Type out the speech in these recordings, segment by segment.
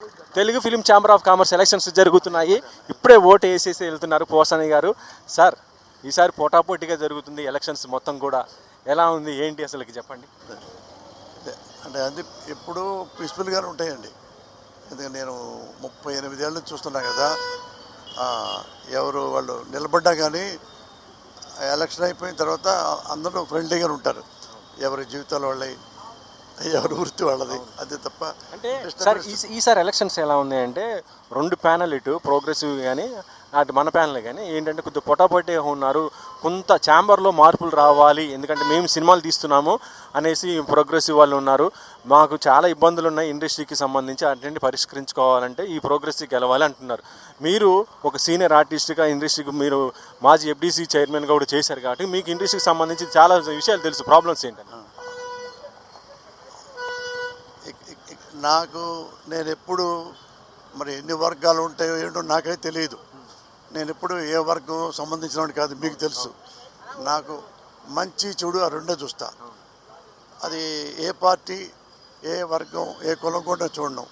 Telugu film chamber of commerce elections జరుగుతున్నాయి. ఇప్పుడే vote వేసేసి వెళ్తున్నారు పోసాని గారు. సార్, ఈసారి పోటాపోటీగా జరుగుతుంది ఎలక్షన్స్ మొత్తం కూడా. ఎలా ఉంది ఏంటి అసలుకి చెప్పండి. అంటే అది ఎప్పుడూ పీస్ఫుల్గానే ఉంటాయండి. ఎందుకంటే నేను 38 ఏళ్ళ నుంచి చూస్తున్నా కదా. ఎవరు వాళ్ళు నిలబడ్డా కానీ ఎలక్షన్ అయిపోయిన తర్వాత అందరూ ఫ్రెండ్లీగానే ఉంటారు. ఎవరి జీవితాల వాళ్ళవి, ఎవరి వృత్తి వాళ్ళది. అదే తప్ప అంటే సార్ ఈసారి ఎలక్షన్స్ ఎలా ఉన్నాయంటే 2 ప్యానల్, ఇటు ప్రోగ్రెసివ్ కానీ అటు మన ప్యానల్ కానీ ఏంటంటే కొద్దిగా పొటాపొటీగా ఉన్నారు. కొంత ఛాంబర్లో మార్పులు రావాలి, ఎందుకంటే మేము సినిమాలు తీస్తున్నాము అనేసి ప్రోగ్రెసివ్ వాళ్ళు ఉన్నారు. మాకు చాలా ఇబ్బందులు ఉన్నాయి ఇండస్ట్రీకి సంబంధించి, అటువంటి పరిష్కరించుకోవాలంటే ఈ ప్రోగ్రెసివ్ గెలవాలి అంటున్నారు. మీరు ఒక సీనియర్ ఆర్టిస్ట్గా ఇండస్ట్రీకి మీరు మాజీ ఎఫ్డీసీ చైర్మన్గా కూడా చేశారు కాబట్టి మీకు ఇండస్ట్రీకి సంబంధించి చాలా విషయాలు తెలుసు. ప్రాబ్లమ్స్ ఏంటని నేను ఎప్పుడు మరి ఎన్ని వర్గాలు ఉంటాయో ఏంటో నాకైతే తెలియదు. నేను ఎప్పుడు ఏ వర్గం సంబంధించిన కాదు, మీకు తెలుసు. నాకు మంచి చెడు ఆ రెండే చూస్తా. అది ఏ పార్టీ, ఏ వర్గం, ఏ కులం కూడా చూడను.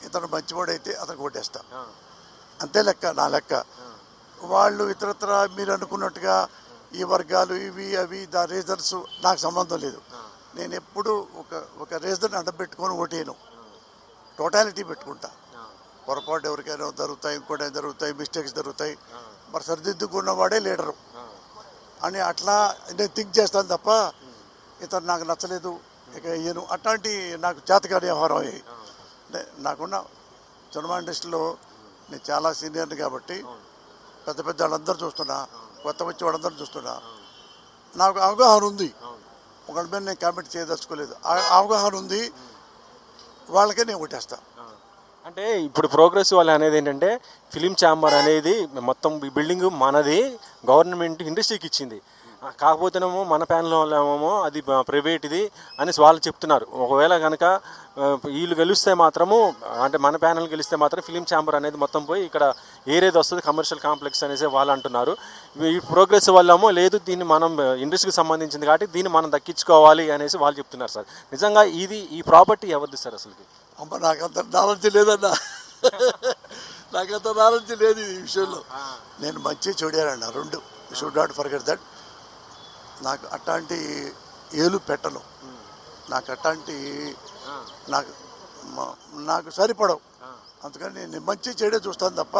ఇతను మంచివాడైతే అతను కొట్టేస్తా, అంతే లెక్క. నా లెక్క. వాళ్ళు ఇతరత్ర మీరు అనుకున్నట్టుగా ఈ వర్గాలు ఇవి అవి దా రీజన్స్ నాకు సంబంధం లేదు. నేను ఎప్పుడు ఒక రీజన్ అడ్డపెట్టుకొని ఓటేయను, టోటాలిటీ పెట్టుకుంటా. పొరపాటు ఎవరికైనా జరుగుతాయి, ఇంకోటి జరుగుతాయి, మిస్టేక్స్ జరుగుతాయి, మరి సరిదిద్దుకున్నవాడే లీడరు అని అట్లా నేను థింక్ చేస్తాను తప్ప ఇతను నాకు నచ్చలేదు ఇక ఇయ్యను అట్లాంటి నాకు చేతకాని వ్యవహారం అయ్యి. నాకున్న సినిమా ఇండస్ట్రీలో నేను చాలా సీనియర్ని కాబట్టి పెద్ద పెద్ద వాళ్ళందరూ చూస్తున్నా, కొత్త వచ్చి వాళ్ళందరూ చూస్తున్నా. నాకు అవగాహన ఉంది, ఒకళ్ళ మీద నేను కామెంట్ చేయదలుచుకోలేదు. అవగాహన ఉంది, వాళ్ళకే నేను కొట్టేస్తాను. అంటే ఇప్పుడు ప్రోగ్రెసివ్ వాళ్ళు అనేది ఏంటంటే ఫిలిం ఛాంబర్ అనేది మొత్తం బిల్డింగ్ మనది, గవర్నమెంట్ ఇండస్ట్రీకి ఇచ్చింది. కాకపోతేనేమో మన ప్యానల్ వాళ్ళేమో అది ప్రైవేట్ది అనేసి వాళ్ళు చెప్తున్నారు. ఒకవేళ కనుక వీళ్ళు గెలిస్తే మాత్రము, అంటే మన ప్యానల్ గెలిస్తే మాత్రం ఫిలిం ఛాంబర్ అనేది మొత్తం పోయి ఇక్కడ ఏరేది వస్తుంది, కమర్షియల్ కాంప్లెక్స్ అనేసి వాళ్ళు అంటున్నారు. ఈ ప్రోగ్రెసివ్ వాళ్ళేమో లేదు, దీన్ని మనం ఇండస్ట్రీకి సంబంధించింది కాబట్టి దీన్ని మనం దక్కించుకోవాలి అనేసి వాళ్ళు చెప్తున్నారు. సార్, నిజంగా ఈ ప్రాపర్టీ ఎవరిది సార్ అసలుకి? అమ్మ, నాకంత నాలెడ్జ్ లేదన్నా, నాకంత నాలెడ్జ్ లేదు ఈ విషయంలో. నేను మంచి చూడానన్నా, రెండు షుడ్ నాట్ ఫర్గెట్ దట్. నాకు అట్లాంటి ఏలు పెట్టను, నాకు అట్లాంటి నాకు సరిపడవు. అందుకని నేను మంచి చెడే చూస్తాను తప్ప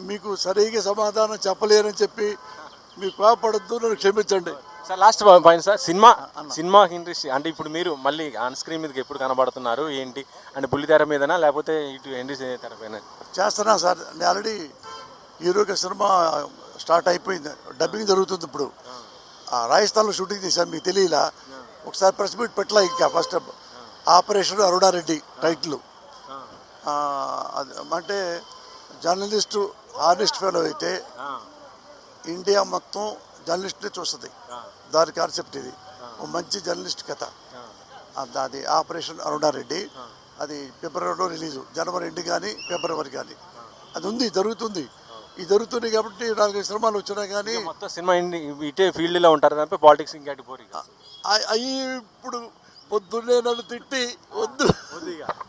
మీకు సరిగ్గా సమాధానం చెప్పలేనని చెప్పి మీకు కోపడద్దు, నన్ను క్షమించండి. Sir, last point sir, cinema industry అంటే ఇప్పుడు మీరు మళ్ళీ ఆన్ స్క్రీన్ మీదకి ఎప్పుడు కనబడుతున్నారు ఏంటి అంటే బుల్లితెర మీదనా లేకపోతే ఇటు ఇండస్ట్రీ తెర పైన చేస్తున్నా సార్? నేను ఆల్రెడీ హీరోగా సినిమా స్టార్ట్ అయిపోయింది, డబ్బింగ్ జరుగుతుంది ఇప్పుడు. రాజస్థాన్లో షూటింగ్ చేశాను, మీకు తెలియలా. ఒకసారి ప్రెస్ మీట్ పెట్టలా. ఇంకా ఫస్ట్ ఆపరేషన్ అరుణారెడ్డి టైటిల్. అంటే జర్నలిస్టు ఆర్టిస్ట్ ఫెలో అయితే ఇండియా మొత్తం జర్నలిస్ట్ని చూస్తుంది. దాని కాన్సెప్ట్ ఇది. ఒక మంచి జర్నలిస్ట్ కథ అది ఆపరేషన్ అరుణారెడ్డి. అది ఫిబ్రవరిలో రిలీజు, జనవరి ఎండ్ కానీ ఫిబ్రవరి కానీ అది ఉంది, జరుగుతుంది. ఇది జరుగుతుంది కాబట్టి 4 సినిమాలు వచ్చినా కానీ మొత్తం సినిమా ఇటే ఫీల్డ్లో ఉంటారు తప్ప పాలిటిక్స్ ఇంకా అవి ఇప్పుడు పొద్దున్నే నన్ను తిట్టి వద్దు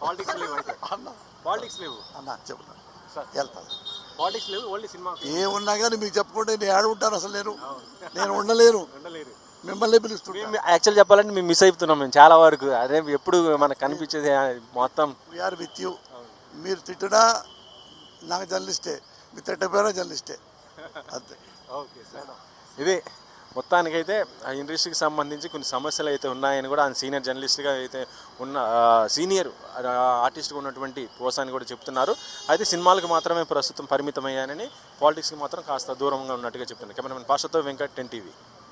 పాలిటిక్స్ లేవు అన్న చెప్తాను, వెళ్తాను. పాలిటిక్స్ లేవు, ఓన్లీ సినిమా. ఏమున్నా కానీ మీకు చెప్పకుండా నేను ఏడ ఉంటాను అసలు. నేను ఉండలేను, మిమ్మల్ని పిలుస్తున్నాను. యాక్చువల్ చెప్పాలంటే మేము మిస్ అయిపోతున్నాం మేము చాలా వరకు. అదే ఎప్పుడు మనకు కనిపించేది మొత్తం వీఆర్ విత్ యూ. మీరు తిట్టినా నాకు జర్నలిస్టే, మీరు తిట్టపోయినా జర్నలిస్టే, అంతే. ఓకే సార్, ఇదే మొత్తానికైతే ఆ ఇండస్ట్రీకి సంబంధించి కొన్ని సమస్యలు అయితే ఉన్నాయని కూడా ఆయన సీనియర్ జర్నలిస్ట్గా అయితే ఉన్న సీనియర్ ఆర్టిస్ట్గా ఉన్నటువంటి పోసాని కూడా చెప్తున్నారు. అయితే సినిమాలకు మాత్రమే ప్రస్తుతం పరిమితమయ్యానని, పాలిటిక్స్కి మాత్రం కాస్త దూరంగా ఉన్నట్టుగా చెప్తున్నారు. కెమెరామెన్ పాషతో వెంకట్, 10 TV.